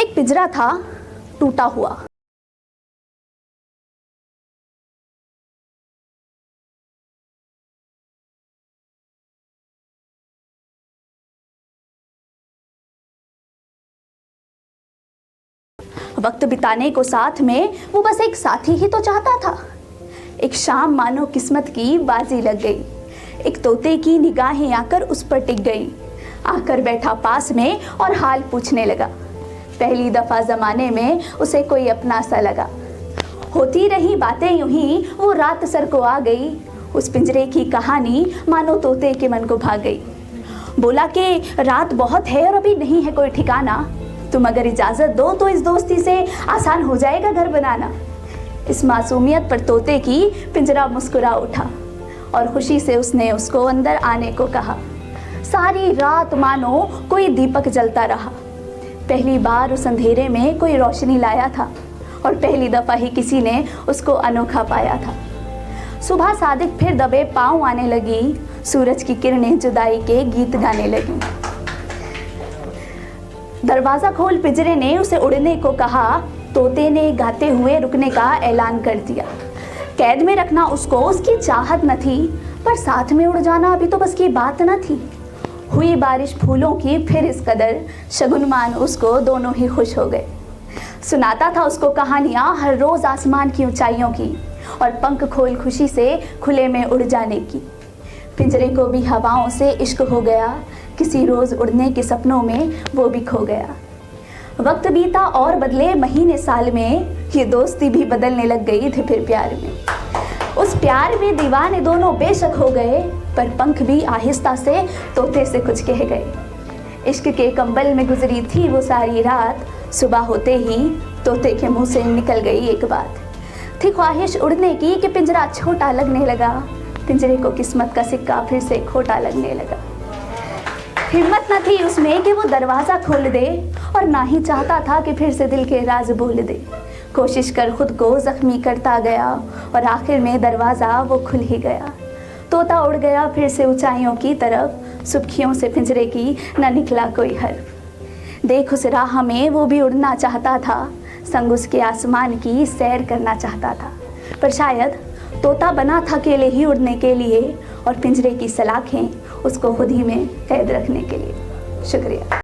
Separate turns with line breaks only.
एक पिंजरा था टूटा हुआ। वक्त बिताने को साथ में वो बस एक साथी ही तो चाहता था। एक शाम मानो किस्मत की बाजी लग गई। एक तोते की निगाहें आकर उस पर टिक गई। आकर बैठा पास में और हाल पूछने लगा। पहली दफा जमाने में उसे कोई अपना सा लगा। होती रही बातें यूं ही वो रात सर को आ गई। उस पिंजरे की कहानी मानो तोते के मन को भाग गई। बोला कि रात बहुत है और अभी नहीं है कोई ठिकाना, तुम अगर इजाजत दो तो इस दोस्ती से आसान हो जाएगा घर बनाना। इस मासूमियत पर तोते की पिंजरा मुस्कुरा उठा और खुशी से उसने उसको अंदर आने को कहा। सारी रात मानो कोई दीपक जलता रहा। पहली बार उस अंधेरे में कोई रोशनी लाया था और पहली दफा ही किसी ने उसको अनोखा पाया था। सुबह सादिक फिर दबे पाँव आने लगी। सूरज की किरणें जुदाई के गीत गाने लगी। दरवाजा खोल पिंजरे ने उसे उड़ने को कहा। तोते ने गाते हुए रुकने का ऐलान कर दिया। कैद में रखना उसको उसकी चाहत न थी, पर साथ में उड़ जाना अभी तो बस की बात न थी। हुई बारिश फूलों की फिर इस कदर, शगुन मान उसको दोनों ही खुश हो गए। सुनाता था उसको कहानियाँ हर रोज़ आसमान की ऊंचाइयों की और पंख खोल खुशी से खुले में उड़ जाने की। पिंजरे को भी हवाओं से इश्क हो गया। किसी रोज़ उड़ने के सपनों में वो भी खो गया। वक्त बीता और बदले महीने साल में, ये दोस्ती भी बदलने लग गई थी फिर प्यार में। उस प्यार में दीवाने दोनों बेशक हो गए, पर पंख भी आहिस्ता से तोते से कुछ कह गए। इश्क के कंबल में गुजरी थी वो सारी रात। सुबह होते ही तोते के मुंह से निकल गई एक बात। थी ख्वाहिश उड़ने की कि पिंजरा छोटा लगने लगा। पिंजरे को किस्मत का सिक्का फिर से खोटा लगने लगा। हिम्मत न थी उसमें कि वो दरवाज़ा खोल दे, और ना ही चाहता था कि फिर से दिल के राज बोल दे। कोशिश कर खुद को जख्मी करता गया और आखिर में दरवाज़ा वो खुल ही गया। तोता उड़ गया फिर से ऊंचाइयों की तरफ। सुर्खियों से पिंजरे की न निकला कोई हर्फ। देख उस राह में वो भी उड़ना चाहता था, संग उसके आसमान की सैर करना चाहता था। पर शायद तोता बना था अकेले ही उड़ने के लिए, और पिंजरे की सलाखें उसको खुद ही में कैद रखने के लिए। शुक्रिया।